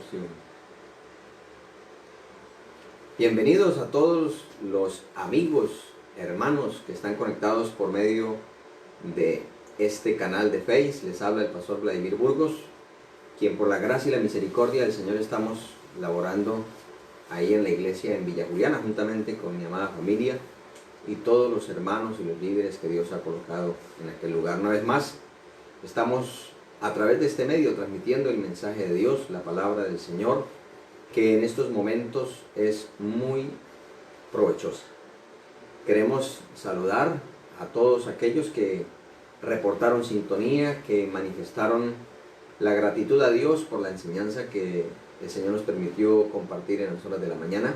porción. Bienvenidos a todos los amigos, hermanos que están conectados por medio de este canal de Face. Les habla el pastor Vladimir Burgos, quien por la gracia y la misericordia del Señor estamos laborando ahí en la iglesia en Villa Juliana, juntamente con mi amada familia y todos los hermanos y los líderes que Dios ha colocado en aquel lugar. Una vez más, estamos a través de este medio transmitiendo el mensaje de Dios, la palabra del Señor, que en estos momentos es muy provechosa. Queremos saludar a todos aquellos que reportaron sintonía, que manifestaron la gratitud a Dios por la enseñanza que el Señor nos permitió compartir en las horas de la mañana,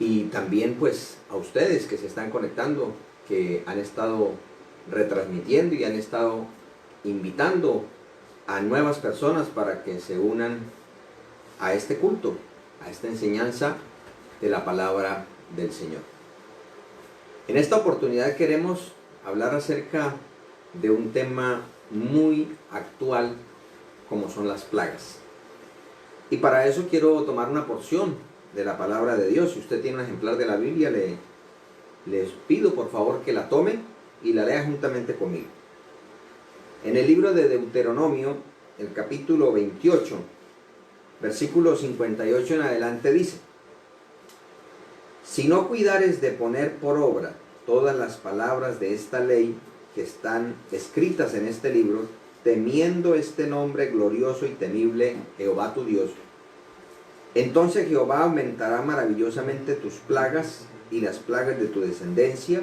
y también pues a ustedes que se están conectando, que han estado retransmitiendo y han estado invitando a nuevas personas para que se unan a este culto, a esta enseñanza de la palabra del Señor. En esta oportunidad queremos hablar acerca de un tema muy actual, como son las plagas. Y para eso quiero tomar una porción de la palabra de Dios. Si usted tiene un ejemplar de la Biblia, les pido por favor que la tome y la lea juntamente conmigo. En el libro de Deuteronomio, el capítulo 28, versículo 58 en adelante dice: si no cuidares de poner por obra todas las palabras de esta ley que están escritas en este libro, temiendo este nombre glorioso y temible, Jehová tu Dios, entonces Jehová aumentará maravillosamente tus plagas y las plagas de tu descendencia,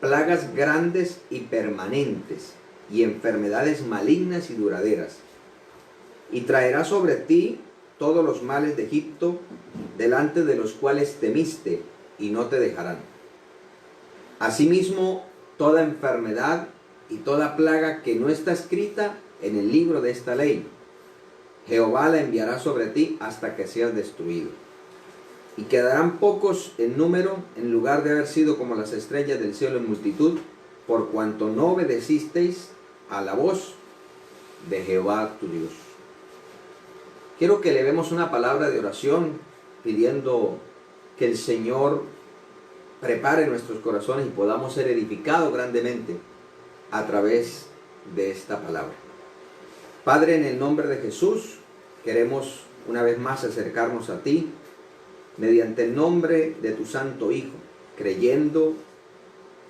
plagas grandes y permanentes, y enfermedades malignas y duraderas, y traerá sobre ti todos los males de Egipto, delante de los cuales temiste, y no te dejarán. Asimismo, toda enfermedad y toda plaga que no está escrita en el libro de esta ley, Jehová la enviará sobre ti hasta que seas destruido. Y quedarán pocos en número, en lugar de haber sido como las estrellas del cielo en multitud, por cuanto no obedecisteis a la voz de Jehová tu Dios. Quiero que elevemos una palabra de oración pidiendo que el Señor prepare nuestros corazones y podamos ser edificados grandemente a través de esta palabra. Padre, en el nombre de Jesús, queremos una vez más acercarnos a ti mediante el nombre de tu Santo Hijo, creyendo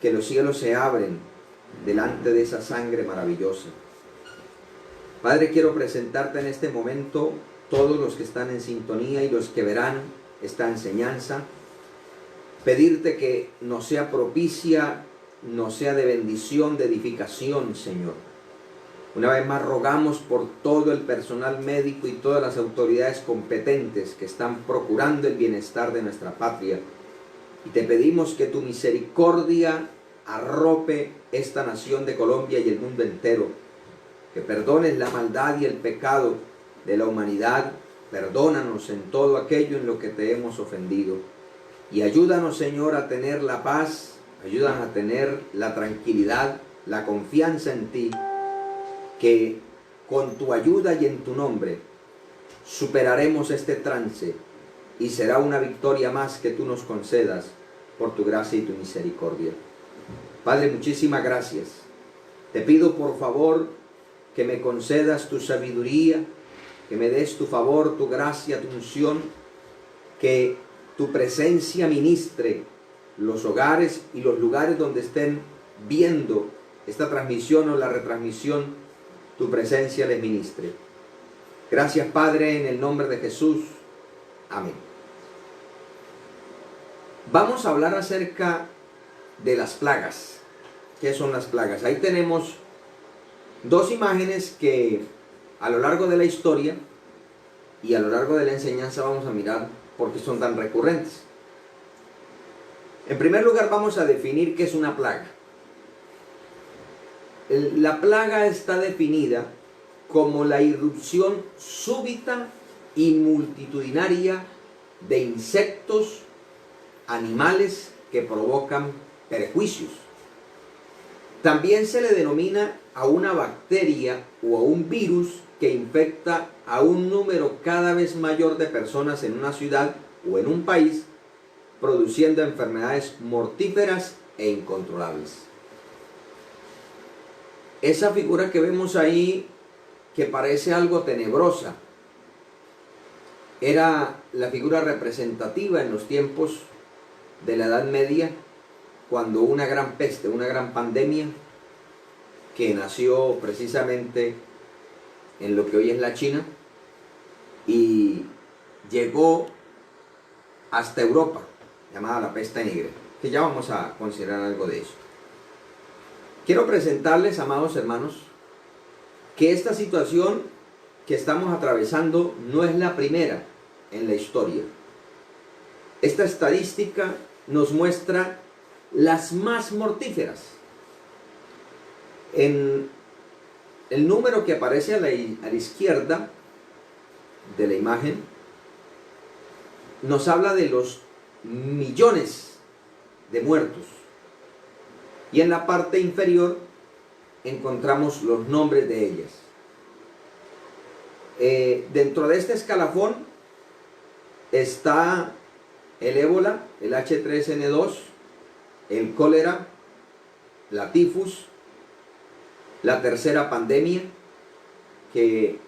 que los cielos se abren delante de esa sangre maravillosa. Padre, quiero presentarte en este momento todos los que están en sintonía y los que verán esta enseñanza, pedirte que nos sea propicia, nos sea de bendición, de edificación, Señor. Una vez más rogamos por todo el personal médico y todas las autoridades competentes que están procurando el bienestar de nuestra patria, y te pedimos que tu misericordia arrope esta nación de Colombia y el mundo entero, que perdones la maldad y el pecado de la humanidad. Perdónanos en todo aquello en lo que te hemos ofendido, y ayúdanos, Señor, a tener la paz, ayúdanos a tener la tranquilidad, la confianza en ti, que con tu ayuda y en tu nombre superaremos este trance, y será una victoria más que tú nos concedas por tu gracia y tu misericordia. Padre, muchísimas gracias. Te pido por favor que me concedas tu sabiduría, que me des tu favor, tu gracia, tu unción, que tu presencia ministre los hogares y los lugares donde estén viendo esta transmisión o la retransmisión. Tu presencia les ministre. Gracias, Padre, en el nombre de Jesús. Amén. Vamos a hablar acerca de las plagas. ¿Qué son las plagas? Ahí tenemos dos imágenes que a lo largo de la historia y a lo largo de la enseñanza vamos a mirar por qué son tan recurrentes. En primer lugar, vamos a definir qué es una plaga. La plaga está definida como la irrupción súbita y multitudinaria de insectos, animales que provocan perjuicios. También se le denomina a una bacteria o a un virus que infecta a un número cada vez mayor de personas en una ciudad o en un país, produciendo enfermedades mortíferas e incontrolables. Esa figura que vemos ahí, que parece algo tenebrosa, era la figura representativa en los tiempos de la Edad Media, cuando una gran peste, una gran pandemia, que nació precisamente en lo que hoy es la China y llegó hasta Europa, llamada la peste negra, que ya vamos a considerar algo de eso. Quiero presentarles, amados hermanos, que esta situación que estamos atravesando no es la primera en la historia. Esta estadística nos muestra las más mortíferas. En el número que aparece a la izquierda de la imagen nos habla de los millones de muertos, y en la parte inferior encontramos los nombres de ellas. Dentro de este escalafón está el ébola, el H3N2, el cólera, la tifus, la tercera pandemia, que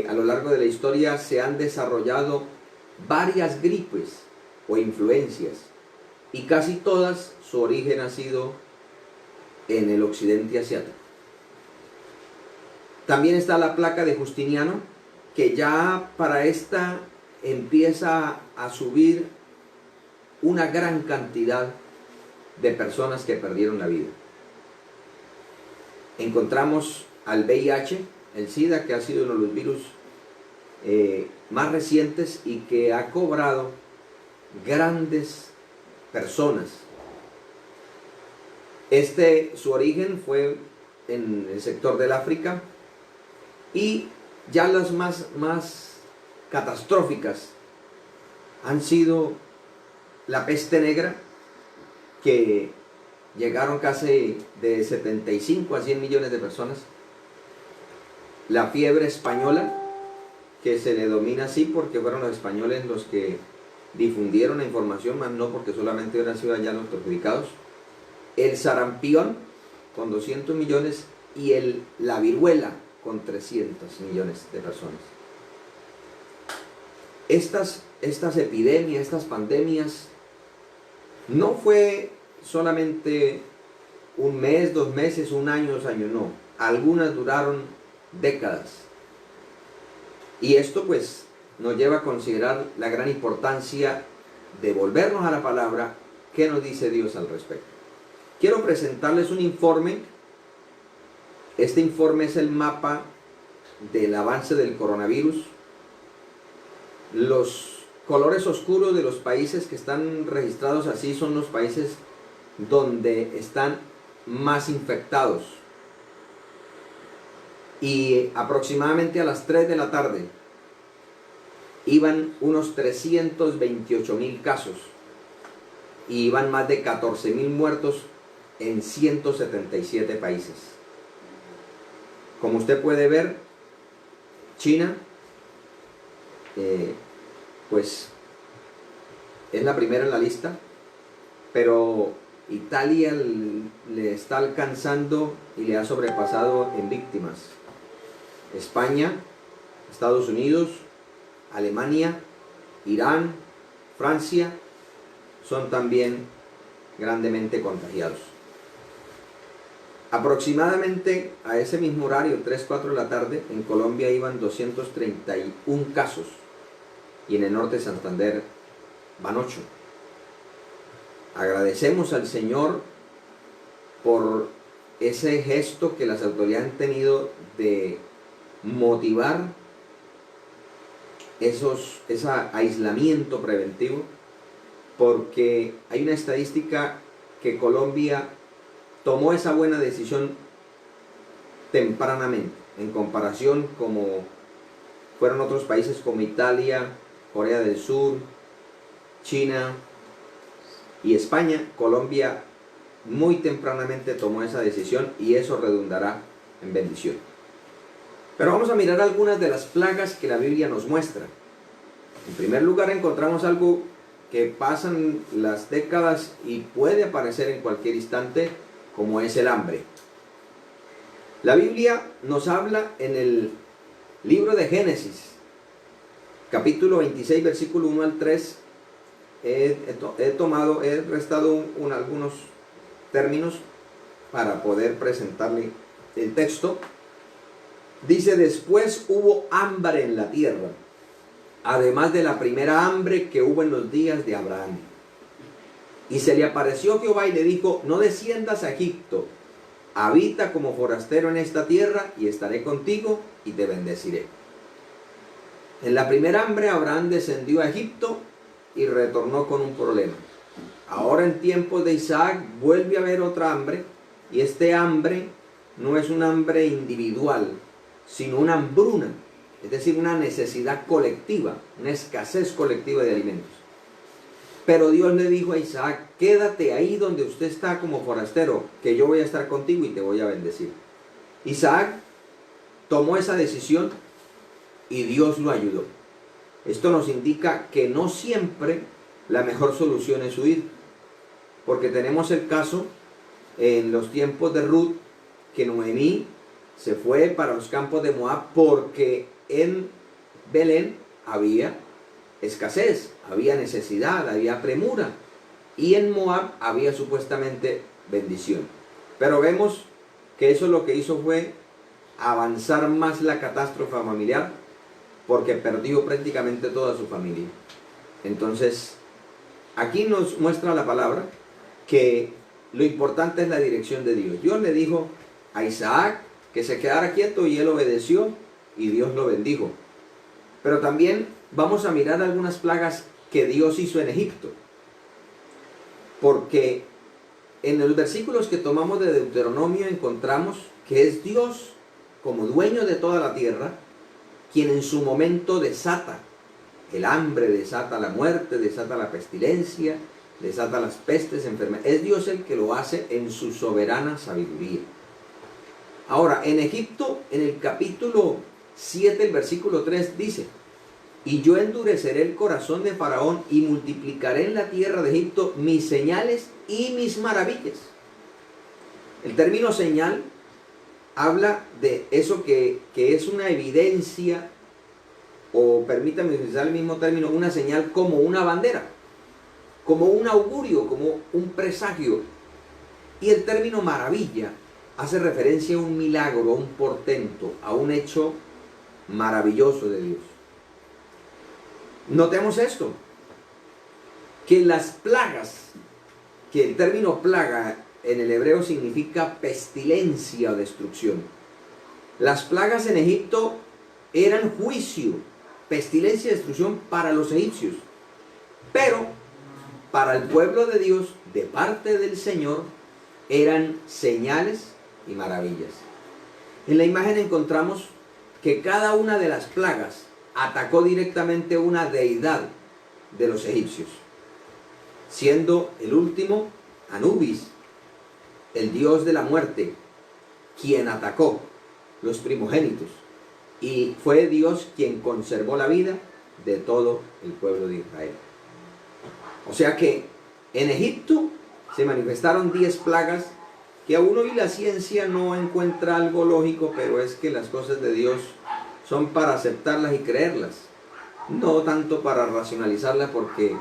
a lo largo de la historia se han desarrollado varias gripes o influencias, y casi todas su origen ha sido en el occidente asiático. También está la plaga de Justiniano, que ya para esta empieza a subir una gran cantidad de personas que perdieron la vida. Encontramos al VIH, el SIDA, que ha sido uno de los virus más recientes y que ha cobrado grandes personas. Su origen fue en el sector del África, y ya las más catastróficas han sido la peste negra, que llegaron casi de 75 a 100 millones de personas, la fiebre española, que se le domina así porque fueron los españoles los que difundieron la información, más no porque solamente hubieran sido allá los perjudicados, el sarampión con 200 millones y la viruela con 300 millones de personas. Estas epidemias, estas pandemias, no fue solamente un mes, 2 meses, un año, 2 años, no. Algunas duraron décadas. Y esto pues nos lleva a considerar la gran importancia de volvernos a la palabra. ¿Qué nos dice Dios al respecto? Quiero presentarles un informe. Este informe es el mapa del avance del coronavirus. Los colores oscuros de los países que están registrados así son los países donde están más infectados. Y aproximadamente a las 3 de la tarde iban unos 328.000 casos y iban más de 14.000 muertos en 177 países. Como usted puede ver, China pues es la primera en la lista, pero Italia le está alcanzando y le ha sobrepasado en víctimas. España, Estados Unidos, Alemania, Irán, Francia son también grandemente contagiados. Aproximadamente a ese mismo horario, 3-4 de la tarde, en Colombia iban 231 casos y en el norte de Santander van 8. Agradecemos al Señor por ese gesto que las autoridades han tenido de motivar ese aislamiento preventivo, porque hay una estadística que Colombia tomó esa buena decisión tempranamente, en comparación como fueron otros países como Italia, Corea del Sur, China y España. Colombia muy tempranamente tomó esa decisión y eso redundará en bendición. Pero vamos a mirar algunas de las plagas que la Biblia nos muestra. En primer lugar, encontramos algo que pasan las décadas y puede aparecer en cualquier instante, como es el hambre. La Biblia nos habla en el libro de Génesis, capítulo 26, versículo 1 al 3. He restado algunos términos para poder presentarle el texto. Dice: después hubo hambre en la tierra, además de la primera hambre que hubo en los días de Abraham. Y se le apareció Jehová y le dijo: no desciendas a Egipto, habita como forastero en esta tierra, y estaré contigo y te bendeciré. En la primera hambre Abraham descendió a Egipto y retornó con un problema. Ahora, en tiempos de Isaac, vuelve a haber otra hambre, y este hambre no es un hambre individual, sino una hambruna, es decir, una necesidad colectiva, una escasez colectiva de alimentos. Pero Dios le dijo a Isaac: quédate ahí donde usted está como forastero, que yo voy a estar contigo y te voy a bendecir. Isaac tomó esa decisión y Dios lo ayudó. Esto nos indica que no siempre la mejor solución es huir, porque tenemos el caso en los tiempos de Ruth, que Noemí se fue para los campos de Moab porque en Belén había escasez, había necesidad, había premura, y en Moab había supuestamente bendición. Pero vemos que eso lo que hizo fue avanzar más la catástrofe familiar, porque perdió prácticamente toda su familia. Entonces, aquí nos muestra la palabra que lo importante es la dirección de Dios. Dios le dijo a Isaac que se quedara quieto y él obedeció, y Dios lo bendijo. Pero también vamos a mirar algunas plagas que Dios hizo en Egipto, porque en los versículos que tomamos de Deuteronomio encontramos que es Dios, como dueño de toda la tierra, quien en su momento desata el hambre, desata la muerte, desata la pestilencia, desata las pestes, enfermedades. Es Dios el que lo hace en su soberana sabiduría. Ahora, en Egipto, en el capítulo 7, el versículo 3 dice: y yo endureceré el corazón de Faraón y multiplicaré en la tierra de Egipto mis señales y mis maravillas. El término señal habla de eso que es una evidencia, o permítame utilizar el mismo término, una señal como una bandera, como un augurio, como un presagio. Y el término maravilla hace referencia a un milagro, a un portento, a un hecho maravilloso de Dios. Notemos esto, que las plagas, que el término plaga en el hebreo significa pestilencia o destrucción. Las plagas en Egipto eran juicio, pestilencia y destrucción para los egipcios, pero para el pueblo de Dios, de parte del Señor, eran señales y maravillas. En la imagen encontramos que cada una de las plagas atacó directamente una deidad de los egipcios, siendo el último Anubis, el dios de la muerte, quien atacó los primogénitos, y fue Dios quien conservó la vida de todo el pueblo de Israel. O sea que en Egipto se manifestaron 10 plagas que aún hoy la ciencia no encuentra algo lógico, pero es que las cosas de Dios son para aceptarlas y creerlas, no tanto para racionalizarlas, porque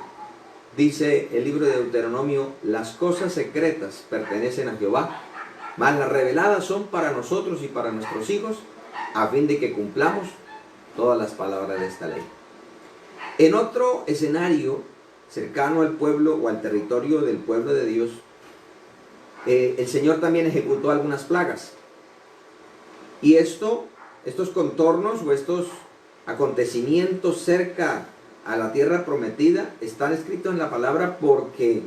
dice el libro de Deuteronomio: las cosas secretas pertenecen a Jehová, mas las reveladas son para nosotros y para nuestros hijos, a fin de que cumplamos todas las palabras de esta ley. En otro escenario cercano al pueblo o al territorio del pueblo de Dios, el Señor también ejecutó algunas plagas. Y estos contornos o estos acontecimientos cerca a la tierra prometida están escritos en la palabra, porque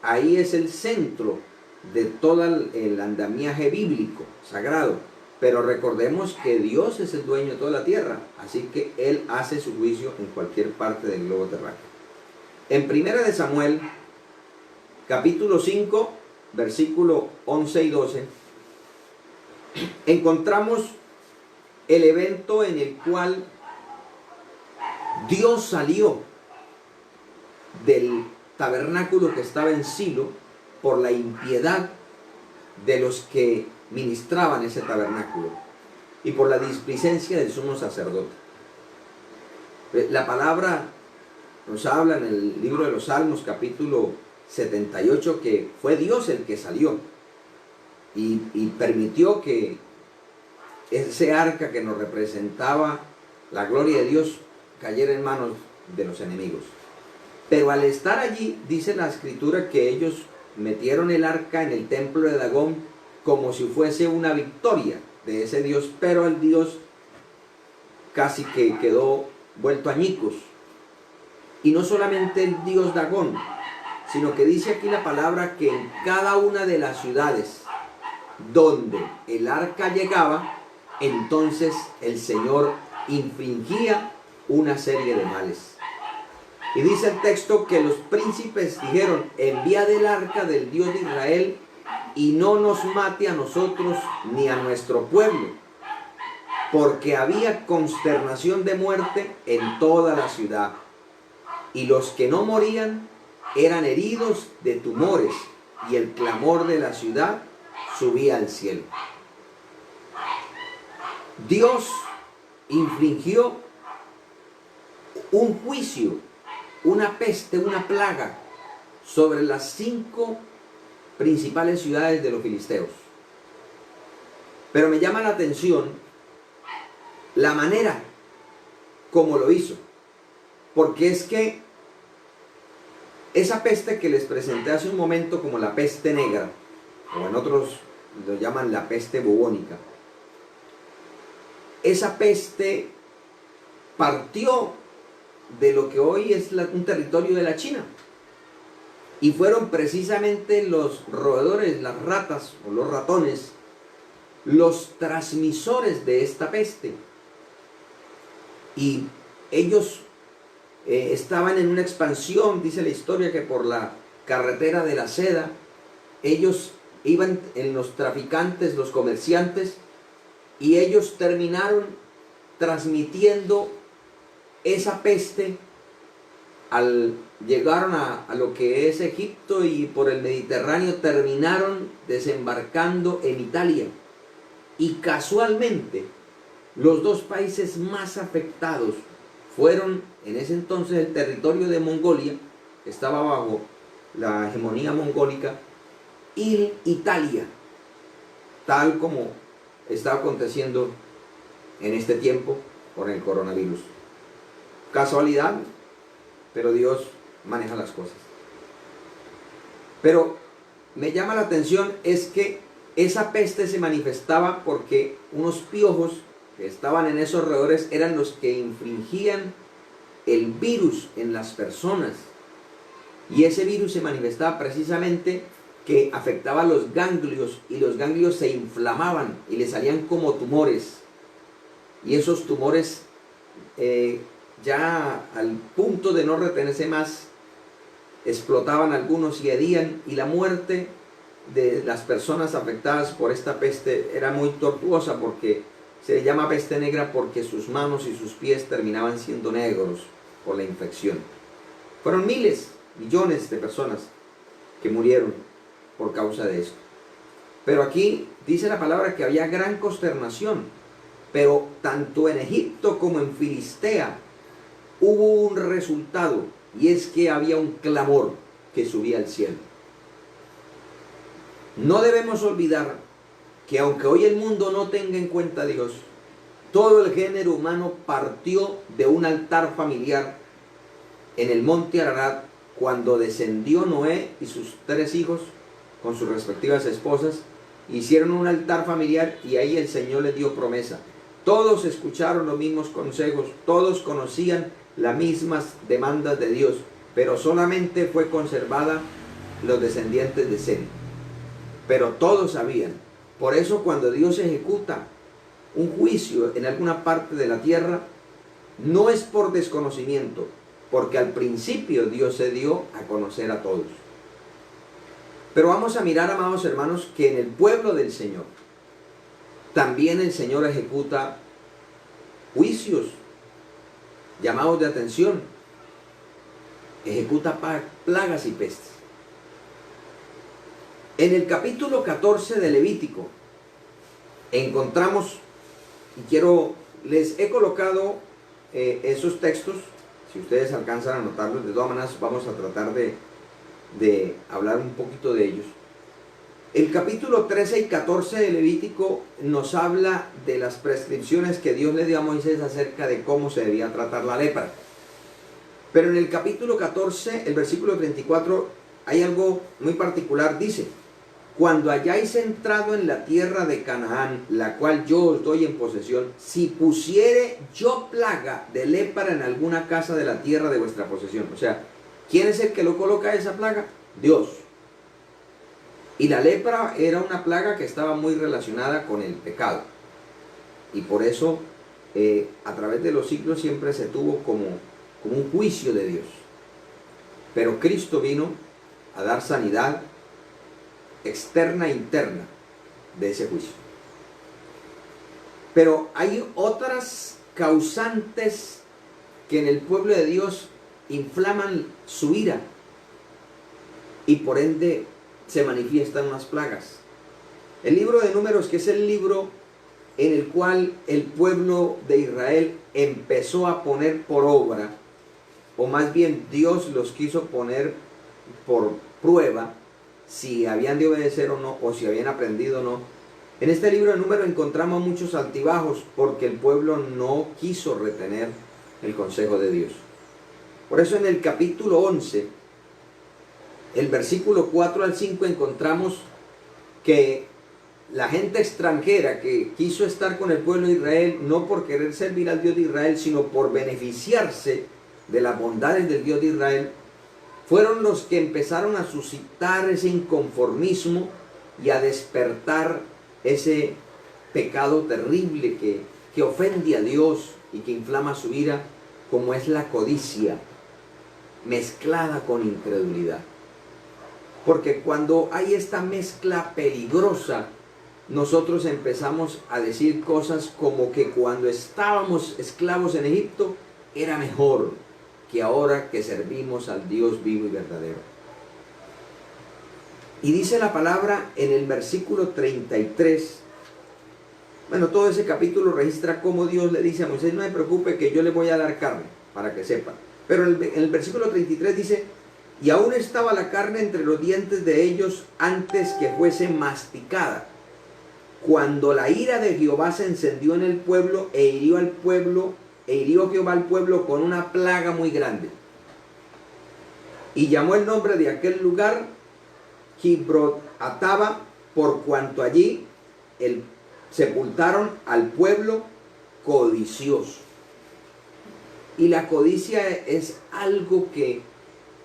ahí es el centro de todo el andamiaje bíblico, sagrado. Pero recordemos que Dios es el dueño de toda la tierra, así que Él hace su juicio en cualquier parte del globo terráqueo. En 1 de Samuel, capítulo 5, versículo 11 y 12, encontramos el evento en el cual Dios salió del tabernáculo que estaba en Silo por la impiedad de los que ministraban ese tabernáculo y por la displicencia del sumo sacerdote. La palabra nos habla en el libro de los Salmos, capítulo 78, que fue Dios el que salió y permitió que ese arca que nos representaba la gloria de Dios cayera en manos de los enemigos. Pero al estar allí, dice la escritura que ellos metieron el arca en el templo de Dagón como si fuese una victoria de ese Dios, pero el Dios casi que quedó vuelto añicos. Y no solamente el Dios Dagón, sino que dice aquí la palabra que en cada una de las ciudades donde el arca llegaba, entonces el Señor infringía una serie de males. Y dice el texto que los príncipes dijeron: enviad el arca del Dios de Israel y no nos mate a nosotros ni a nuestro pueblo, porque había consternación de muerte en toda la ciudad, y los que no morían eran heridos de tumores, y el clamor de la ciudad subía al cielo. Dios infligió un juicio, una peste, una plaga sobre las 5 principales ciudades de los filisteos. Pero me llama la atención la manera como lo hizo, porque es que esa peste que les presenté hace un momento como la peste negra, o en otros lo llaman la peste bubónica, esa peste partió de lo que hoy es un territorio de la China, y fueron precisamente los roedores, las ratas o los ratones, los transmisores de esta peste. Y ellos estaban en una expansión, dice la historia, que por la carretera de la seda, ellos iban en los traficantes, los comerciantes, y ellos terminaron transmitiendo esa peste llegaron a lo que es Egipto, y por el Mediterráneo terminaron desembarcando en Italia. Y casualmente los 2 países más afectados fueron en ese entonces el territorio de Mongolia, que estaba bajo la hegemonía mongólica, y Italia, tal como está aconteciendo en este tiempo con el coronavirus. Casualidad, pero Dios maneja las cosas. Pero me llama la atención es que esa peste se manifestaba porque unos piojos que estaban en esos roedores eran los que infringían el virus en las personas. Y ese virus se manifestaba precisamente que afectaba los ganglios, y los ganglios se inflamaban y le salían como tumores. Y esos tumores ya al punto de no retenerse más, explotaban algunos y herían, y la muerte de las personas afectadas por esta peste era muy tortuosa, porque se le llama peste negra porque sus manos y sus pies terminaban siendo negros por la infección. Fueron miles, millones de personas que murieron por causa de esto. Pero aquí dice la palabra que había gran consternación, pero tanto en Egipto como en Filistea hubo un resultado, y es que había un clamor que subía al cielo. No debemos olvidar que aunque hoy el mundo no tenga en cuenta a Dios, todo el género humano partió de un altar familiar en el monte Ararat cuando descendió Noé y sus 3 hijos con sus respectivas esposas. Hicieron un altar familiar y ahí el Señor les dio promesa. Todos escucharon los mismos consejos, todos conocían las mismas demandas de Dios, pero solamente fue conservada los descendientes de Sem. Pero todos sabían. Por eso cuando Dios ejecuta un juicio en alguna parte de la tierra, no es por desconocimiento, porque al principio Dios se dio a conocer a todos. Pero vamos a mirar, amados hermanos, que en el pueblo del Señor también el Señor ejecuta juicios, llamados de atención, ejecuta plagas y pestes. En el capítulo 14 de Levítico encontramos, y les he colocado esos textos, si ustedes alcanzan a anotarlos, de todas maneras vamos a tratar de hablar un poquito de ellos. El capítulo 13 y 14 de Levítico nos habla de las prescripciones que Dios le dio a Moisés acerca de cómo se debía tratar la lepra. Pero en el capítulo 14, el versículo 34, hay algo muy particular. Dice: cuando hayáis entrado en la tierra de Canaán, la cual yo os doy en posesión, si pusiere yo plaga de lepra en alguna casa de la tierra de vuestra posesión. O sea, ¿quién es el que lo coloca esa plaga? Dios. Y la lepra era una plaga que estaba muy relacionada con el pecado. Y por eso, a través de los siglos siempre se tuvo como un juicio de Dios. Pero Cristo vino a dar sanidad externa e interna de ese juicio. Pero hay otras causantes que en el pueblo de Dios inflaman su ira y por ende se manifiestan unas plagas. El libro de Números, que es el libro en el cual el pueblo de Israel empezó a poner por obra, o más bien Dios los quiso poner por prueba, si habían de obedecer o no, o si habían aprendido o no. En este libro de Números encontramos muchos altibajos, porque el pueblo no quiso retener el consejo de Dios. Por eso en el capítulo 11, el versículo 4 al 5, encontramos que la gente extranjera que quiso estar con el pueblo de Israel, no por querer servir al Dios de Israel, sino por beneficiarse de las bondades del Dios de Israel, fueron los que empezaron a suscitar ese inconformismo y a despertar ese pecado terrible que ofende a Dios y que inflama su ira, como es la codicia mezclada con incredulidad. Porque cuando hay esta mezcla peligrosa, nosotros empezamos a decir cosas como que cuando estábamos esclavos en Egipto era mejor que ahora que servimos al Dios vivo y verdadero. Y dice la palabra en el versículo 33, bueno, todo ese capítulo registra cómo Dios le dice a Moisés: no se preocupe que yo le voy a dar carne, para que sepan. Pero en el versículo 33 dice: y aún estaba la carne entre los dientes de ellos antes que fuese masticada, cuando la ira de Jehová se encendió en el pueblo e hirió Jehová al pueblo con una plaga muy grande. Y llamó el nombre de aquel lugar Kibrot Ataba, por cuanto allí sepultaron al pueblo codicioso. Y la codicia es algo que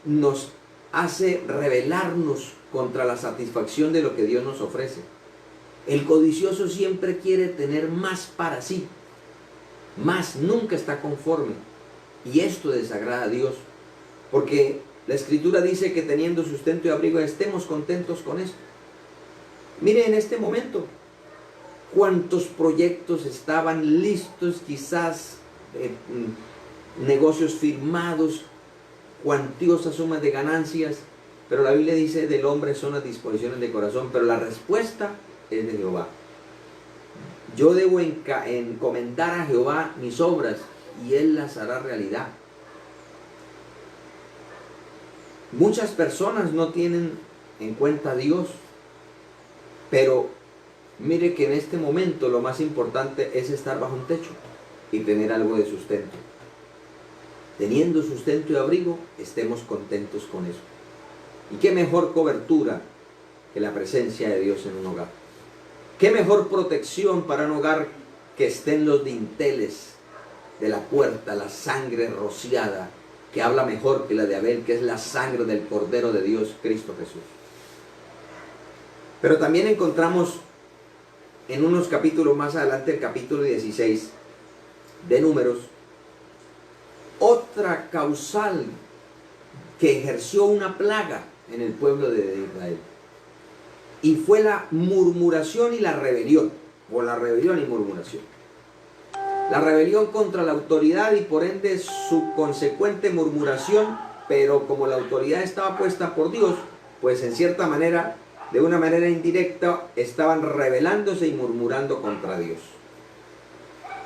nos hace rebelarnos contra la satisfacción de lo que Dios nos ofrece. El codicioso siempre quiere tener más para sí, más, nunca está conforme. Y esto desagrada a Dios, porque la Escritura dice que teniendo sustento y abrigo estemos contentos con esto. Mire en este momento cuántos proyectos estaban listos, quizás negocios firmados, cuantiosas sumas de ganancias, pero la Biblia dice: del hombre son las disposiciones de corazón, pero la respuesta es de Jehová. Yo debo encomendar a Jehová mis obras y Él las hará realidad. Muchas personas no tienen en cuenta a Dios, pero mire que en este momento lo más importante es estar bajo un techo y tener algo de sustento. Teniendo sustento y abrigo, estemos contentos con eso. Y qué mejor cobertura que la presencia de Dios en un hogar. Qué mejor protección para un hogar que estén los dinteles de la puerta, la sangre rociada, que habla mejor que la de Abel, que es la sangre del Cordero de Dios, Cristo Jesús. Pero también encontramos en unos capítulos más adelante, el capítulo 16 de Números, otra causal que ejerció una plaga en el pueblo de Israel. Y fue la murmuración y la rebelión, o la rebelión y murmuración. La rebelión contra la autoridad y por ende su consecuente murmuración, pero como la autoridad estaba puesta por Dios, pues en cierta manera, de una manera indirecta, estaban rebelándose y murmurando contra Dios.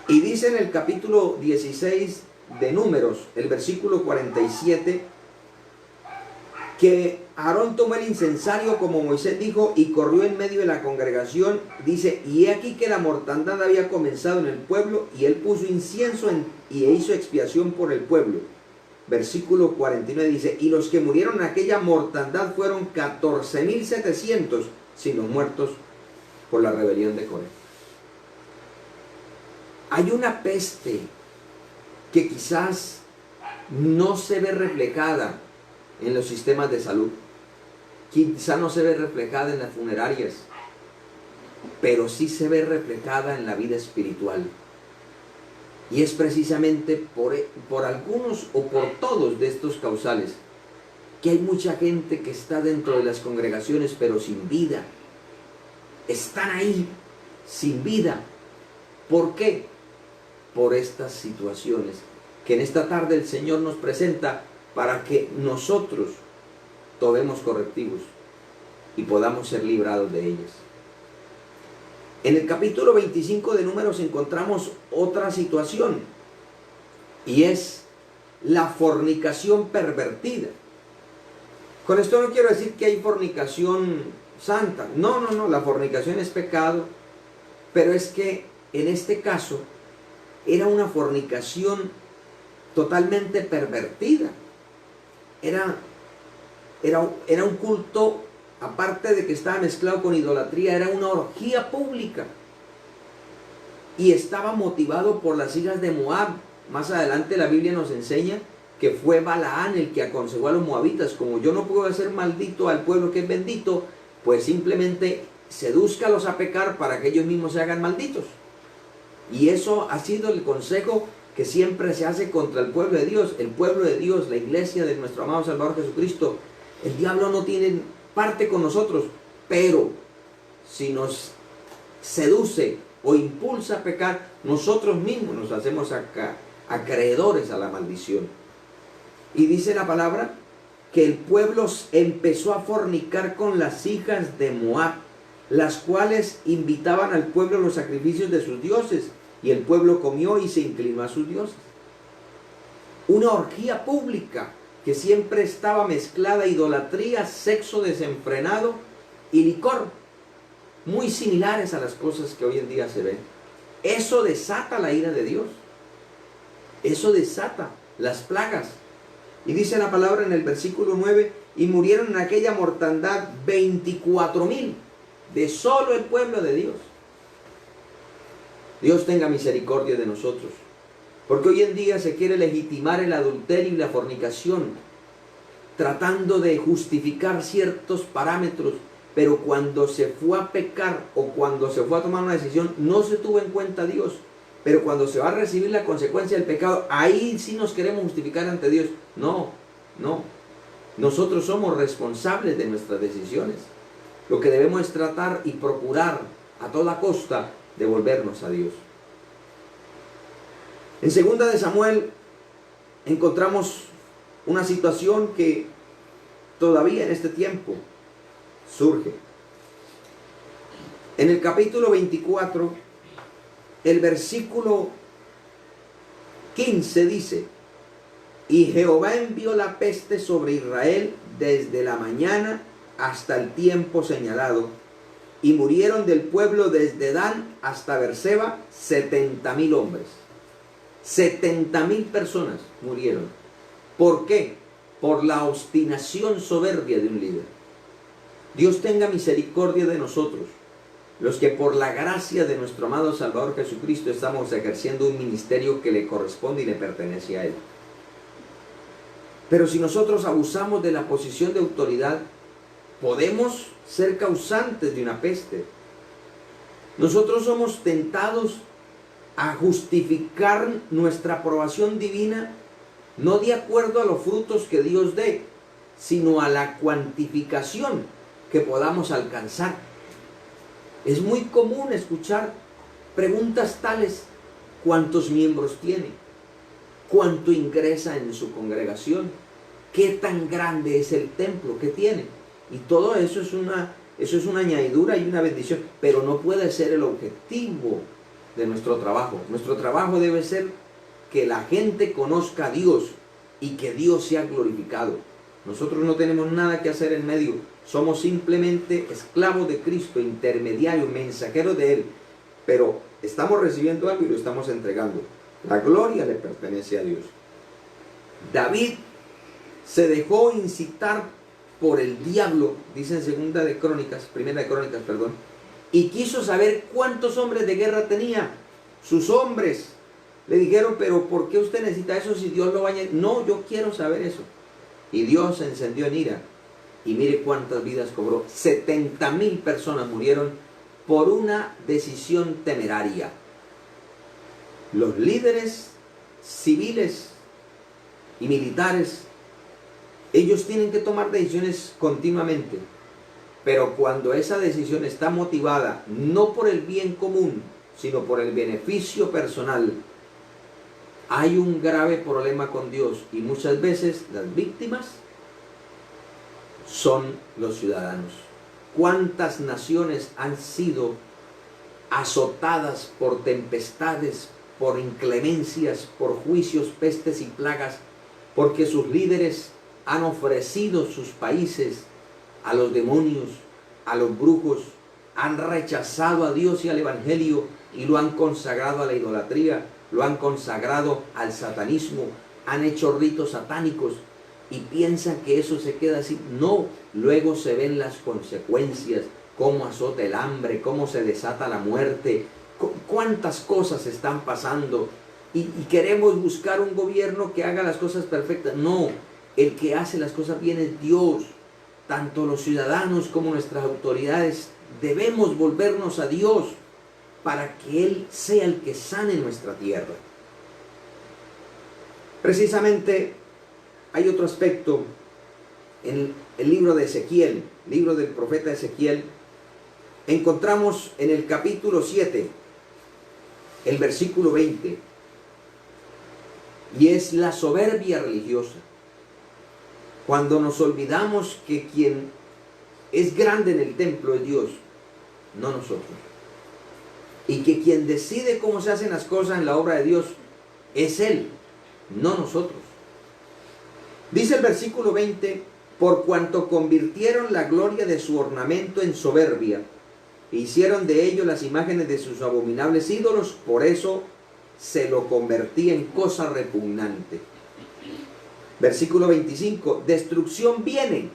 Y dice en el capítulo 16 de Números, el versículo 47, que Aarón tomó el incensario como Moisés dijo y corrió en medio de la congregación. Dice, y he aquí que la mortandad había comenzado en el pueblo y él puso incienso y hizo expiación por el pueblo. Versículo 49 dice, y los que murieron en aquella mortandad fueron 14.700, sin los muertos por la rebelión de Coré. Hay una peste que quizás no se ve reflejada en los sistemas de salud, quizás no se ve reflejada en las funerarias, pero sí se ve reflejada en la vida espiritual. Y es precisamente por algunos o por todos de estos causales que hay mucha gente que está dentro de las congregaciones pero sin vida. Están ahí sin vida. ¿Por qué? Por estas situaciones que en esta tarde el Señor nos presenta para que nosotros tomemos correctivos y podamos ser librados de ellas. En el capítulo 25 de Números encontramos otra situación y es la fornicación pervertida. Con esto no quiero decir que hay fornicación santa. No, la fornicación es pecado, pero es que en este caso era una fornicación totalmente pervertida. Era un culto, aparte de que estaba mezclado con idolatría, era una orgía pública. Y estaba motivado por las hijas de Moab. Más adelante la Biblia nos enseña que fue Balaán el que aconsejó a los moabitas, como yo no puedo hacer maldito al pueblo que es bendito, pues simplemente sedúzcalos a pecar para que ellos mismos se hagan malditos. Y eso ha sido el consejo que siempre se hace contra el pueblo de Dios. El pueblo de Dios, la iglesia de nuestro amado Salvador Jesucristo. El diablo no tiene parte con nosotros, pero si nos seduce o impulsa a pecar, nosotros mismos nos hacemos acreedores a la maldición. Y dice la palabra que el pueblo empezó a fornicar con las hijas de Moab, las cuales invitaban al pueblo a los sacrificios de sus dioses, y el pueblo comió y se inclinó a sus dioses. Una orgía pública que siempre estaba mezclada idolatría, sexo desenfrenado y licor, muy similares a las cosas que hoy en día se ven. Eso desata la ira de Dios. Eso desata las plagas. Y dice la palabra en el versículo 9, y murieron en aquella mortandad 24,000 de solo el pueblo de Dios. Dios tenga misericordia de nosotros, porque hoy en día se quiere legitimar el adulterio y la fornicación, tratando de justificar ciertos parámetros, pero cuando se fue a pecar o cuando se fue a tomar una decisión, no se tuvo en cuenta a Dios. Pero cuando se va a recibir la consecuencia del pecado, ahí sí nos queremos justificar ante Dios. No. Nosotros somos responsables de nuestras decisiones. Lo que debemos es tratar y procurar a toda costa devolvernos a Dios. En 2 de Samuel encontramos una situación que todavía en este tiempo surge. En el capítulo 24, el versículo 15 dice, y Jehová envió la peste sobre Israel desde la mañana hasta el tiempo señalado, y murieron del pueblo desde Dan hasta Berseba 70,000 hombres. 70,000 personas murieron. ¿Por qué? Por la obstinación soberbia de un líder. Dios tenga misericordia de nosotros, los que por la gracia de nuestro amado Salvador Jesucristo estamos ejerciendo un ministerio que le corresponde y le pertenece a Él. Pero si nosotros abusamos de la posición de autoridad, podemos ser causantes de una peste. Nosotros somos tentados a justificar nuestra aprobación divina, no de acuerdo a los frutos que Dios dé, sino a la cuantificación que podamos alcanzar. Es muy común escuchar preguntas tales: ¿Cuántos miembros tiene? ¿Cuánto ingresa en su congregación? ¿Qué tan grande es el templo que tiene? Y todo eso es una añadidura y una bendición, pero no puede ser el objetivo de nuestro trabajo. Nuestro trabajo debe ser que la gente conozca a Dios y que Dios sea glorificado. Nosotros no tenemos nada que hacer en medio. Somos simplemente esclavos de Cristo, intermediarios, mensajeros de Él. Pero estamos recibiendo algo y lo estamos entregando. La gloria le pertenece a Dios. David se dejó incitar por el diablo, dice en primera de Crónicas, y quiso saber cuántos hombres de guerra tenía. Sus hombres le dijeron, pero ¿por qué usted necesita eso si Dios lo va a añadir? No, yo quiero saber eso. Y Dios se encendió en ira. Y mire cuántas vidas cobró. 70,000 personas murieron por una decisión temeraria. Los líderes civiles y militares, ellos tienen que tomar decisiones continuamente. Pero cuando esa decisión está motivada no por el bien común, sino por el beneficio personal, hay un grave problema con Dios. Y muchas veces las víctimas son los ciudadanos. ¿Cuántas naciones han sido azotadas por tempestades, por inclemencias, por juicios, pestes y plagas, porque sus líderes han ofrecido sus países a los demonios, a los brujos, han rechazado a Dios y al Evangelio y lo han consagrado a la idolatría, lo han consagrado al satanismo, han hecho ritos satánicos y piensan que eso se queda así? No, luego se ven las consecuencias, cómo azota el hambre, cómo se desata la muerte, cuántas cosas están pasando y queremos buscar un gobierno que haga las cosas perfectas. No, el que hace las cosas bien es Dios. Tanto los ciudadanos como nuestras autoridades debemos volvernos a Dios para que Él sea el que sane nuestra tierra. Precisamente hay otro aspecto en el libro de Ezequiel, libro del profeta Ezequiel. Encontramos en el capítulo 7, el versículo 20, y es la soberbia religiosa. Cuando nos olvidamos que quien es grande en el templo es Dios, no nosotros. Y que quien decide cómo se hacen las cosas en la obra de Dios es Él, no nosotros. Dice el versículo 20, por cuanto convirtieron la gloria de su ornamento en soberbia, e hicieron de ello las imágenes de sus abominables ídolos, por eso se lo convertí en cosa repugnante. Versículo 25, destrucción viene,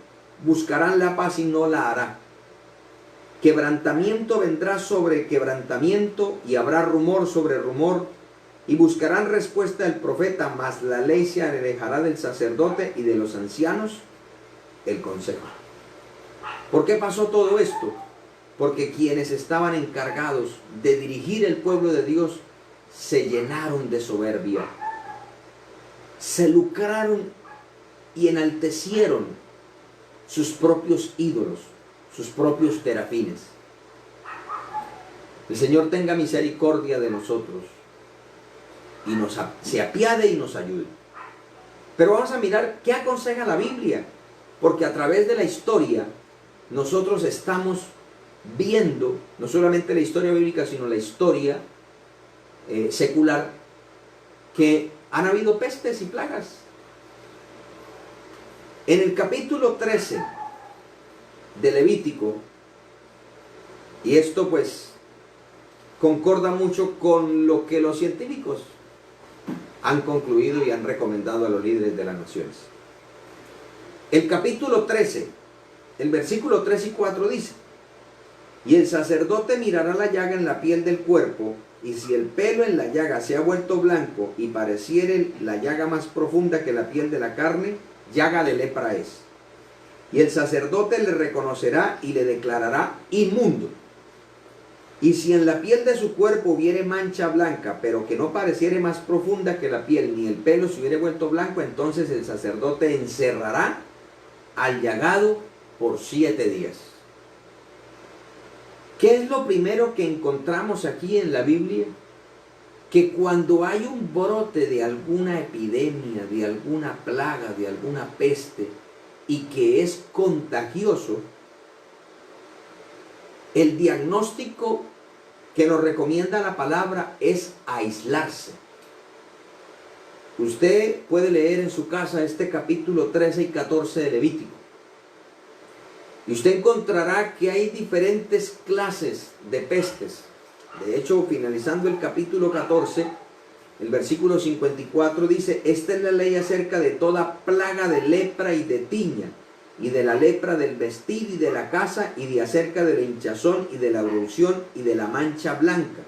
buscarán la paz y no la hará. Quebrantamiento vendrá sobre quebrantamiento y habrá rumor sobre rumor, y buscarán respuesta del profeta, mas la ley se alejará del sacerdote y de los ancianos el consejo. ¿Por qué pasó todo esto? Porque quienes estaban encargados de dirigir el pueblo de Dios se llenaron de soberbia, se lucraron y enaltecieron sus propios ídolos, sus propios terafines. El Señor tenga misericordia de nosotros y se apiade y nos ayude. Pero vamos a mirar qué aconseja la Biblia, porque a través de la historia nosotros estamos viendo no solamente la historia bíblica, sino la historia secular, que han habido pestes y plagas. En el capítulo 13 de Levítico, y esto pues concorda mucho con lo que los científicos han concluido y han recomendado a los líderes de las naciones. El capítulo 13, el versículo 3 y 4 dice, y el sacerdote mirará la llaga en la piel del cuerpo, y si el pelo en la llaga se ha vuelto blanco y pareciere la llaga más profunda que la piel de la carne, llaga de lepra es. Y el sacerdote le reconocerá y le declarará inmundo. Y si en la piel de su cuerpo hubiere mancha blanca, pero que no pareciere más profunda que la piel, ni el pelo se hubiere vuelto blanco, entonces el sacerdote encerrará al llagado por 7 días. ¿Qué es lo primero que encontramos aquí en la Biblia? que cuando hay un brote de alguna epidemia, de alguna plaga, de alguna peste, y que es contagioso, el diagnóstico que nos recomienda la palabra es aislarse. Usted puede leer en su casa este capítulo 13 y 14 de Levítico. Y usted encontrará que hay diferentes clases de pestes. De hecho, finalizando el capítulo 14, el versículo 54 dice: esta es la ley acerca de toda plaga de lepra y de tiña, y de la lepra del vestir y de la casa, y de acerca de la hinchazón y de la erupción y de la mancha blanca.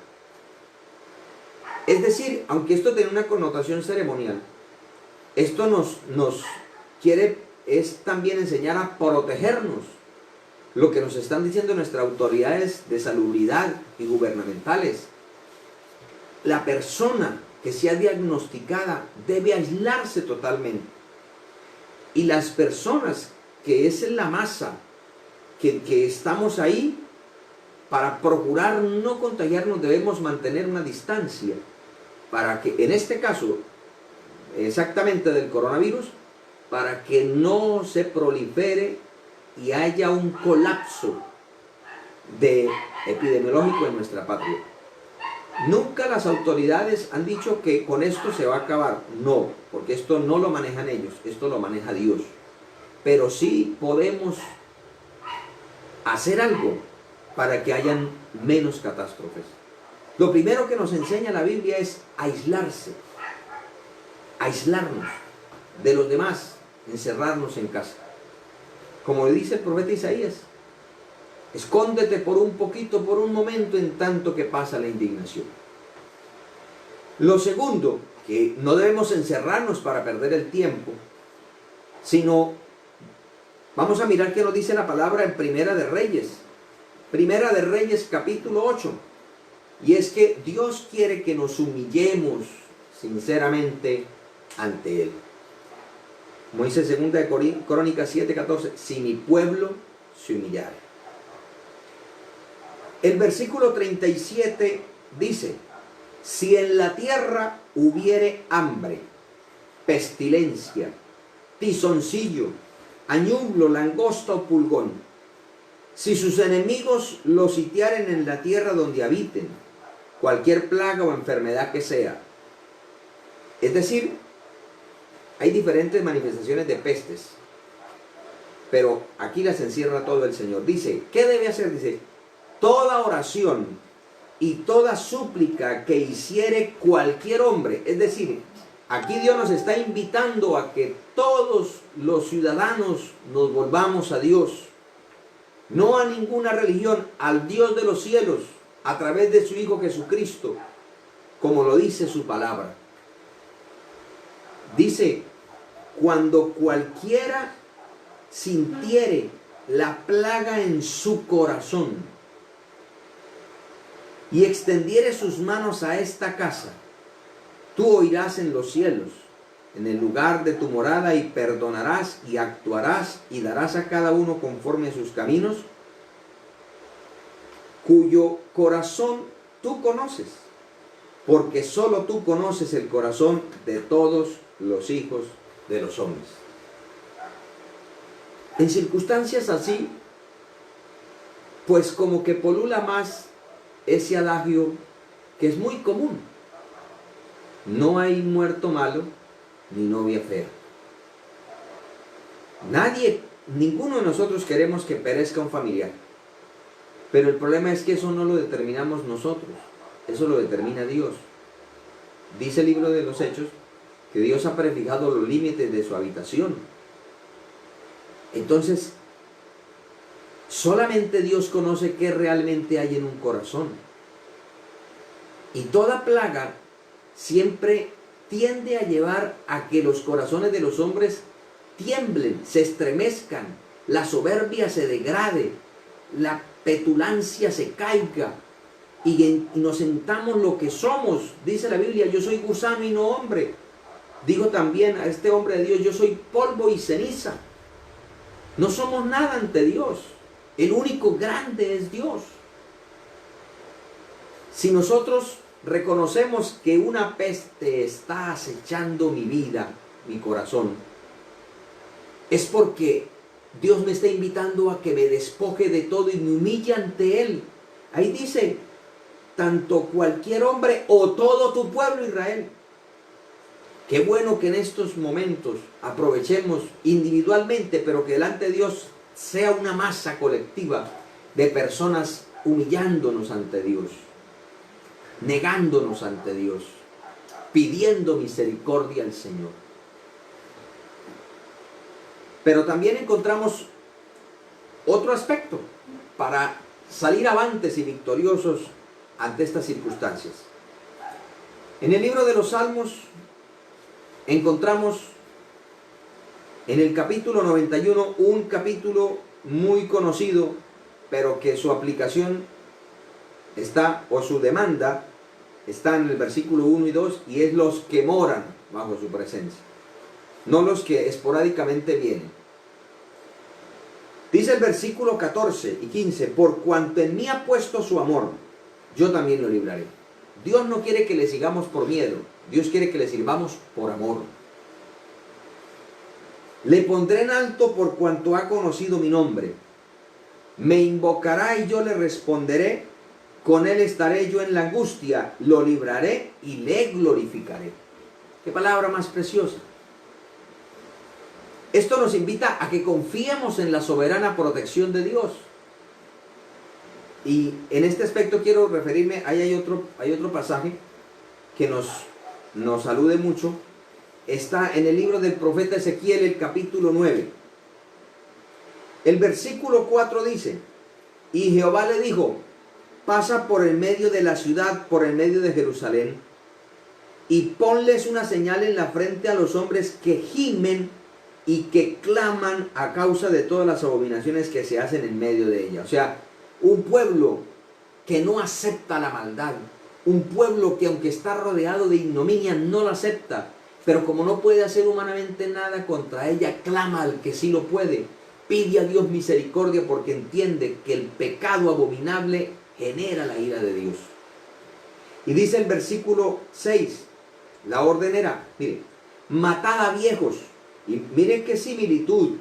Es decir, aunque esto tiene una connotación ceremonial, esto nos quiere es también enseñar a protegernos. Lo que nos están diciendo nuestras autoridades de salubridad y gubernamentales. La persona que sea diagnosticada debe aislarse totalmente. Y las personas que es en la masa, que estamos ahí, para procurar no contagiarnos debemos mantener una distancia, para que, en este caso, exactamente del coronavirus, para que no se prolifere y haya un colapso epidemiológico en nuestra patria. Nunca las autoridades han dicho que con esto se va a acabar. No, porque esto no lo manejan ellos, esto lo maneja Dios. Pero sí podemos hacer algo para que hayan menos catástrofes. Lo primero que nos enseña la Biblia es aislarse, aislarnos de los demás, encerrarnos en casa. Como dice el profeta Isaías, escóndete por un poquito, por un momento, en tanto que pasa la indignación. Lo segundo, que no debemos encerrarnos para perder el tiempo, sino vamos a mirar qué nos dice la palabra en Primera de Reyes. Primera de Reyes, capítulo 8. Y es que Dios quiere que nos humillemos sinceramente ante Él. Como dice 2 Crónicas 7:14, si mi pueblo se humillare. El versículo 37 dice: si en la tierra hubiere hambre, pestilencia, tizoncillo, añublo, langosta o pulgón, si sus enemigos lo sitiaren en la tierra donde habiten, cualquier plaga o enfermedad que sea. Es decir, hay diferentes manifestaciones de pestes, pero aquí las encierra todo el Señor. Dice, ¿qué debe hacer? Dice, toda oración y toda súplica que hiciere cualquier hombre. Es decir, aquí Dios nos está invitando a que todos los ciudadanos nos volvamos a Dios. No a ninguna religión, al Dios de los cielos, a través de su Hijo Jesucristo, como lo dice su palabra. Dice, cuando cualquiera sintiere la plaga en su corazón y extendiere sus manos a esta casa, tú oirás en los cielos, en el lugar de tu morada, y perdonarás y actuarás y darás a cada uno conforme a sus caminos, cuyo corazón tú conoces, porque solo tú conoces el corazón de todos los hijos de los hombres. En circunstancias así, pues como que polula más ese adagio que es muy común: no hay muerto malo ni novia fea. Ninguno de nosotros queremos que perezca un familiar, pero el problema es que eso no lo determinamos nosotros, eso lo determina Dios. Dice el libro de los Hechos que Dios ha prefijado los límites de su habitación. Entonces, solamente Dios conoce qué realmente hay en un corazón. Y toda plaga siempre tiende a llevar a que los corazones de los hombres tiemblen, se estremezcan, la soberbia se degrade, la petulancia se caiga y nos sentamos lo que somos. Dice la Biblia, yo soy gusano y no hombre. Digo también a este hombre de Dios, yo soy polvo y ceniza. No somos nada ante Dios. El único grande es Dios. Si nosotros reconocemos que una peste está acechando mi vida, mi corazón, es porque Dios me está invitando a que me despoje de todo y me humille ante Él. Ahí dice, tanto cualquier hombre o todo tu pueblo Israel. Qué bueno que en estos momentos aprovechemos individualmente, pero que delante de Dios sea una masa colectiva de personas humillándonos ante Dios, negándonos ante Dios, pidiendo misericordia al Señor. Pero también encontramos otro aspecto para salir avantes y victoriosos ante estas circunstancias. En el libro de los Salmos encontramos en el capítulo 91 un capítulo muy conocido, pero que su aplicación está, o su demanda está en el versículo 1 y 2, y es los que moran bajo su presencia, no los que esporádicamente vienen. Dice el versículo 14 y 15, por cuanto en mí ha puesto su amor, yo también lo libraré. Dios no quiere que le sigamos por miedo, Dios quiere que le sirvamos por amor. Le pondré en alto por cuanto ha conocido mi nombre. Me invocará y yo le responderé. Con él estaré yo en la angustia. Lo libraré y le glorificaré. Qué palabra más preciosa. Esto nos invita a que confiemos en la soberana protección de Dios. Y en este aspecto quiero referirme, ahí hay otro pasaje que nos alude mucho. Está en el libro del profeta Ezequiel, el capítulo 9. El versículo 4 dice, y Jehová le dijo, pasa por el medio de la ciudad, por el medio de Jerusalén, y ponles una señal en la frente a los hombres que gimen y que claman a causa de todas las abominaciones que se hacen en medio de ella. O sea, un pueblo que no acepta la maldad, un pueblo que aunque está rodeado de ignominia no la acepta, pero como no puede hacer humanamente nada contra ella, clama al que sí lo puede, pide a Dios misericordia porque entiende que el pecado abominable genera la ira de Dios. Y dice el versículo 6, la orden era, mire, matad a viejos, y miren qué similitud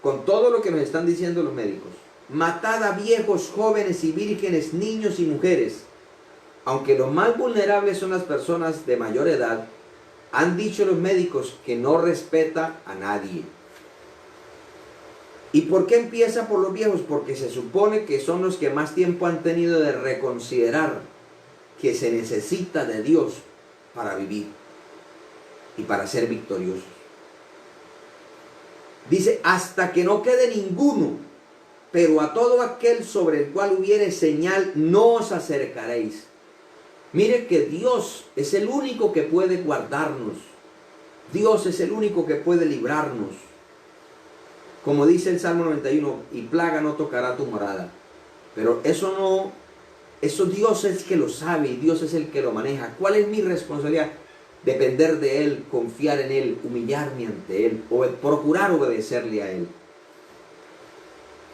con todo lo que nos están diciendo los médicos. Matad a viejos, jóvenes y vírgenes, niños y mujeres. Aunque los más vulnerables son las personas de mayor edad, han dicho los médicos que no respeta a nadie. ¿Y por qué empieza por los viejos? Porque se supone que son los que más tiempo han tenido de reconsiderar que se necesita de Dios para vivir y para ser victoriosos. Dice, hasta que no quede ninguno, pero a todo aquel sobre el cual hubiere señal, no os acercaréis. Mire que Dios es el único que puede guardarnos. Dios es el único que puede librarnos. Como dice el Salmo 91, y plaga no tocará tu morada. Pero eso Dios es el que lo sabe y Dios es el que lo maneja. ¿Cuál es mi responsabilidad? Depender de Él, confiar en Él, humillarme ante Él, o procurar obedecerle a Él.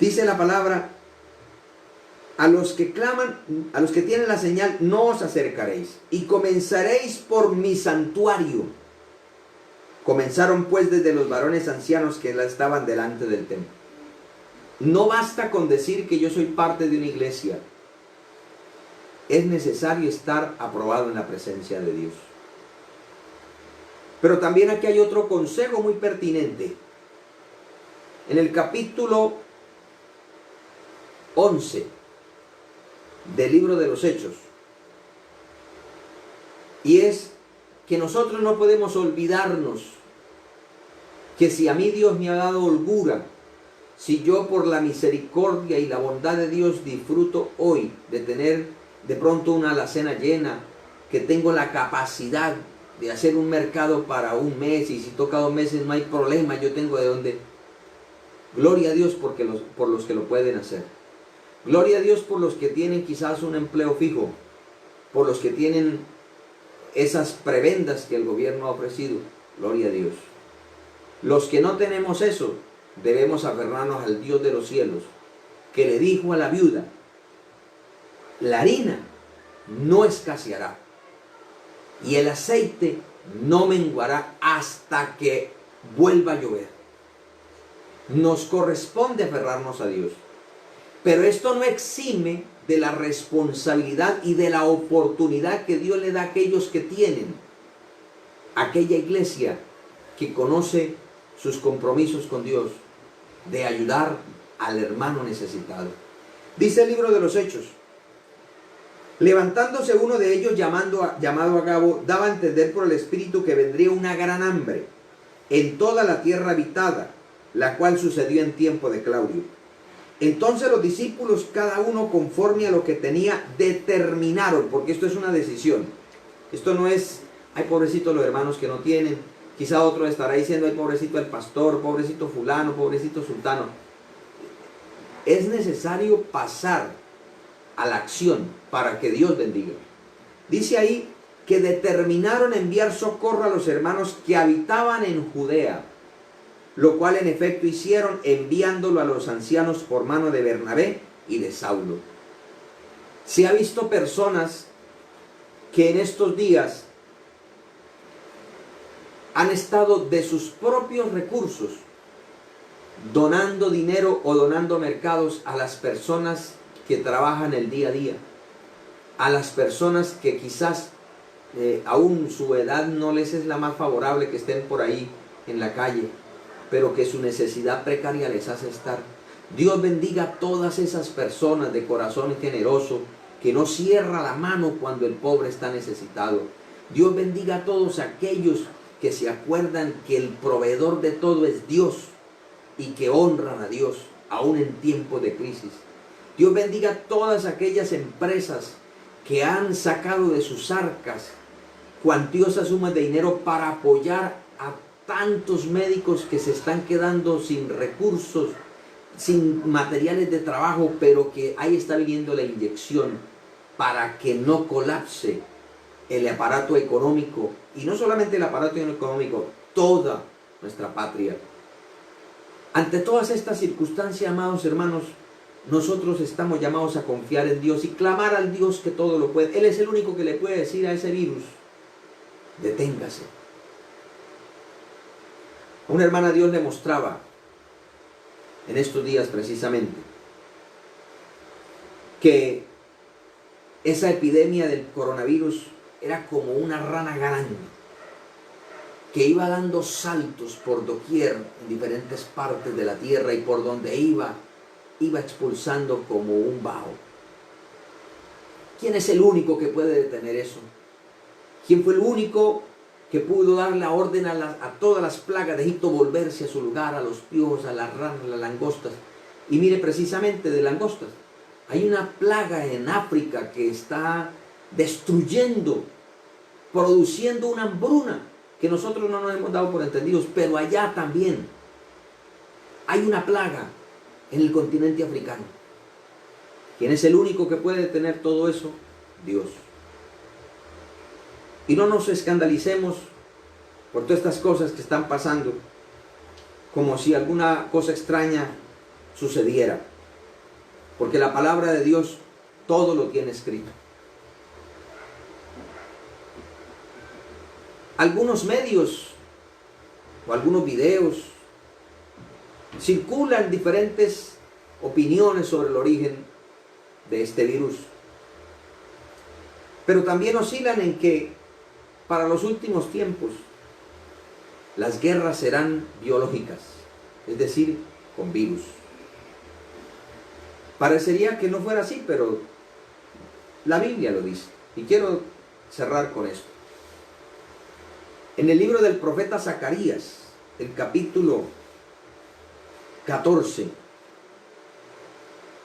Dice la palabra, a los que claman, a los que tienen la señal, no os acercaréis, y comenzaréis por mi santuario. Comenzaron pues desde los varones ancianos que estaban delante del templo. No basta con decir que yo soy parte de una iglesia. Es necesario estar aprobado en la presencia de Dios. Pero también aquí hay otro consejo muy pertinente. En el capítulo 11 del libro de los Hechos. Y es que nosotros no podemos olvidarnos que si a mí Dios me ha dado holgura, si yo por la misericordia y la bondad de Dios disfruto hoy de tener de pronto una alacena llena, que tengo la capacidad de hacer un mercado para un mes, y si toca 2 meses no hay problema, yo tengo de dónde. Gloria a Dios por los que lo pueden hacer. Gloria a Dios por los que tienen quizás un empleo fijo, por los que tienen esas prebendas que el gobierno ha ofrecido. Gloria a Dios. Los que no tenemos eso, debemos aferrarnos al Dios de los cielos, que le dijo a la viuda, la harina no escaseará, y el aceite no menguará hasta que vuelva a llover. Nos corresponde aferrarnos a Dios, pero esto no exime de la responsabilidad y de la oportunidad que Dios le da a aquellos que tienen, aquella iglesia que conoce sus compromisos con Dios, de ayudar al hermano necesitado. Dice el libro de los Hechos: levantándose uno de ellos llamado Agabo, daba a entender por el Espíritu que vendría una gran hambre en toda la tierra habitada, la cual sucedió en tiempo de Claudio. Entonces los discípulos, cada uno conforme a lo que tenía, determinaron, porque esto es una decisión. Esto no es, ay, pobrecito los hermanos que no tienen. Quizá otro estará diciendo, ay, pobrecito el pastor, pobrecito fulano, pobrecito sultano. Es necesario pasar a la acción para que Dios bendiga. Dice ahí que determinaron enviar socorro a los hermanos que habitaban en Judea, lo cual en efecto hicieron, enviándolo a los ancianos por mano de Bernabé y de Saulo. Se ha visto personas que en estos días han estado de sus propios recursos donando dinero o donando mercados a las personas que trabajan el día a día, a las personas que quizás aún su edad no les es la más favorable que estén por ahí en la calle, pero que su necesidad precaria les hace estar. Dios bendiga a todas esas personas de corazón generoso que no cierra la mano cuando el pobre está necesitado. Dios bendiga a todos aquellos que se acuerdan que el proveedor de todo es Dios y que honran a Dios aún en tiempos de crisis. Dios bendiga a todas aquellas empresas que han sacado de sus arcas cuantiosas sumas de dinero para apoyar a tantos médicos que se están quedando sin recursos, sin materiales de trabajo, pero que ahí está viniendo la inyección para que no colapse el aparato económico, y no solamente el aparato económico, toda nuestra patria. Ante todas estas circunstancias, amados hermanos, nosotros estamos llamados a confiar en Dios y clamar al Dios que todo lo puede. Él es el único que le puede decir a ese virus, deténgase. A una hermana Dios le mostraba en estos días precisamente que esa epidemia del coronavirus era como una rana grande que iba dando saltos por doquier en diferentes partes de la tierra, y por donde iba expulsando como un vaho. ¿Quién es el único que puede detener eso? ¿Quién fue el único que pudo dar la orden a todas las plagas de Egipto volverse a su lugar, a los piojos, a las ranas, a las langostas? Y mire, precisamente de langostas, hay una plaga en África que está destruyendo, produciendo una hambruna que nosotros no nos hemos dado por entendidos, pero allá también hay una plaga en el continente africano. ¿Quién es el único que puede detener todo eso? Dios. Y no nos escandalicemos por todas estas cosas que están pasando, como si alguna cosa extraña sucediera, porque la palabra de Dios todo lo tiene escrito. Algunos medios o algunos videos circulan diferentes opiniones sobre el origen de este virus, pero también oscilan en que para los últimos tiempos las guerras serán biológicas, es decir, con virus. Parecería que no fuera así, pero la Biblia lo dice, y quiero cerrar con esto. En el libro del profeta Zacarías, el capítulo 14,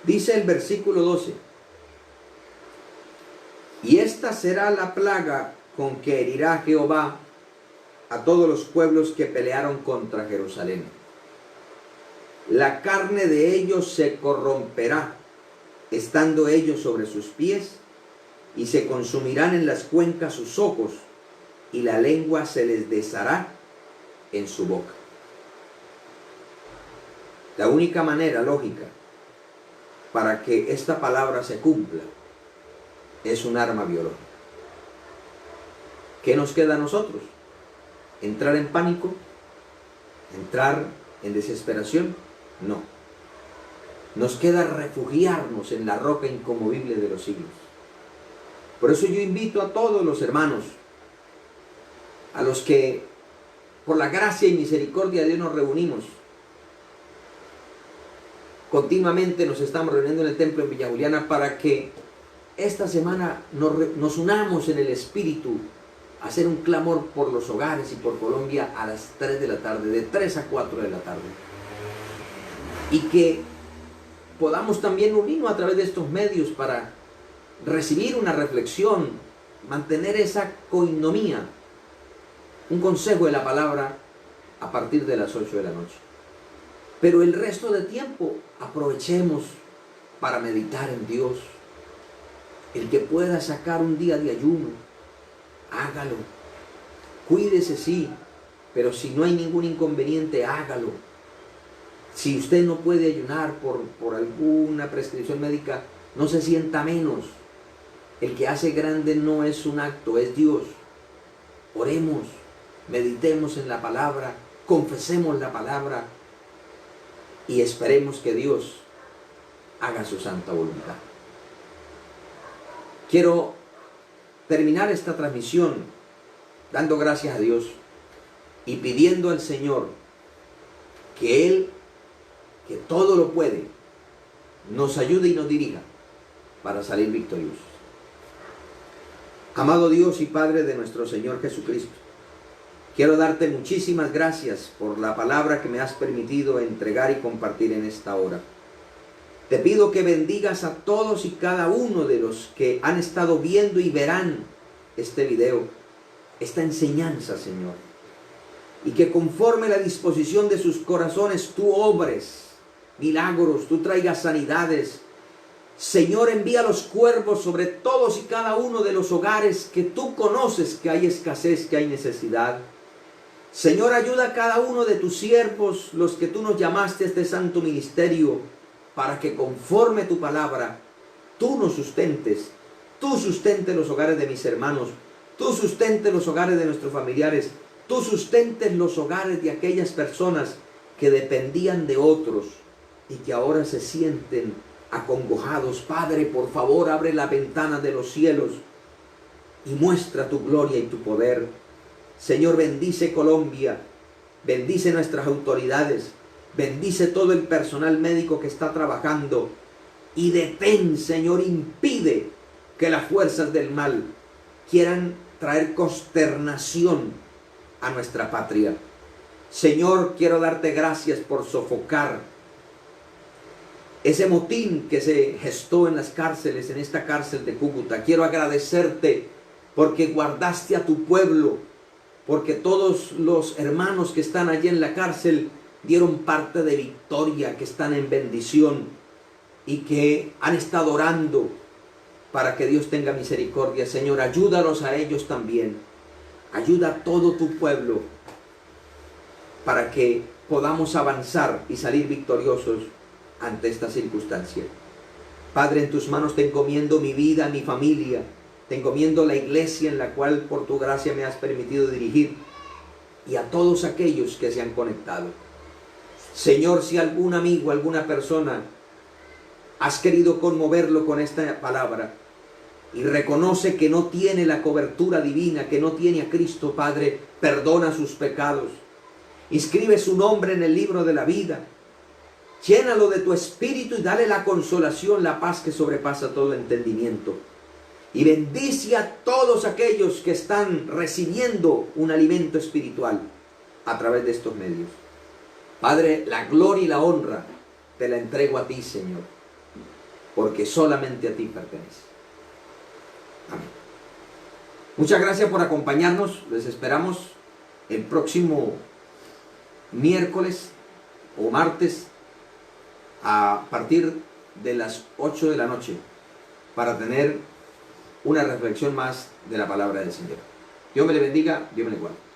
dice el versículo 12: y esta será la plaga con que herirá Jehová a todos los pueblos que pelearon contra Jerusalén. La carne de ellos se corromperá, estando ellos sobre sus pies, y se consumirán en las cuencas sus ojos, y la lengua se les deshará en su boca. La única manera lógica para que esta palabra se cumpla es un arma biológica. ¿Qué nos queda a nosotros? ¿Entrar en pánico? ¿Entrar en desesperación? No. Nos queda refugiarnos en la roca inconmovible de los siglos. Por eso yo invito a todos los hermanos, a los que por la gracia y misericordia de Dios nos reunimos. Continuamente nos estamos reuniendo en el templo en Villa Juliana para que esta semana nos unamos en el espíritu a hacer un clamor por los hogares y por Colombia a las 3 de la tarde, de 3 a 4 de la tarde. Y que podamos también unirnos a través de estos medios para recibir una reflexión, mantener esa coinonía, un consejo de la palabra a partir de las 8 de la noche. Pero el resto del tiempo aprovechemos para meditar en Dios. El que pueda sacar un día de ayuno, hágalo. Cuídese, sí, pero si no hay ningún inconveniente, hágalo. Si usted no puede ayunar por alguna prescripción médica, no se sienta menos. El que hace grande no es un acto, es Dios. Oremos, meditemos en la palabra, confesemos la palabra y esperemos que Dios haga su santa voluntad. Quiero terminar esta transmisión dando gracias a Dios y pidiendo al Señor que Él, que todo lo puede, nos ayude y nos dirija para salir victoriosos. Amado Dios y Padre de nuestro Señor Jesucristo, quiero darte muchísimas gracias por la palabra que me has permitido entregar y compartir en esta hora. Te pido que bendigas a todos y cada uno de los que han estado viendo y verán este video, esta enseñanza, Señor. Y que conforme la disposición de sus corazones tú obres milagros, tú traigas sanidades. Señor, envía los cuervos sobre todos y cada uno de los hogares que tú conoces que hay escasez, que hay necesidad. Señor, ayuda a cada uno de tus siervos, los que tú nos llamaste a este santo ministerio, para que conforme tu palabra, tú nos sustentes. Tú sustentes los hogares de mis hermanos, tú sustentes los hogares de nuestros familiares, tú sustentes los hogares de aquellas personas que dependían de otros y que ahora se sienten acongojados. Padre, por favor, abre la ventana de los cielos y muestra tu gloria y tu poder. Señor, bendice Colombia, bendice nuestras autoridades, bendice todo el personal médico que está trabajando y detén, Señor, impide que las fuerzas del mal quieran traer consternación a nuestra patria. Señor, quiero darte gracias por sofocar ese motín que se gestó en las cárceles, en esta cárcel de Cúcuta. Quiero agradecerte porque guardaste a tu pueblo, porque todos los hermanos que están allí en la cárcel dieron parte de victoria, que están en bendición y que han estado orando para que Dios tenga misericordia. Señor, ayúdalos a ellos también. Ayuda a todo tu pueblo para que podamos avanzar y salir victoriosos ante esta circunstancia. Padre, en tus manos te encomiendo mi vida, mi familia, te encomiendo la iglesia en la cual por tu gracia me has permitido dirigir y a todos aquellos que se han conectado. Señor, si algún amigo, alguna persona has querido conmoverlo con esta palabra y reconoce que no tiene la cobertura divina, que no tiene a Cristo, Padre, perdona sus pecados, inscribe su nombre en el libro de la vida, llénalo de tu espíritu y dale la consolación, la paz que sobrepasa todo entendimiento. Y bendice a todos aquellos que están recibiendo un alimento espiritual a través de estos medios. Padre, la gloria y la honra te la entrego a ti, Señor, porque solamente a ti pertenece. Amén. Muchas gracias por acompañarnos. Les esperamos el próximo miércoles o martes a partir de las 8 de la noche para tener una reflexión más de la palabra del Señor. Dios me le bendiga, Dios me le guarde.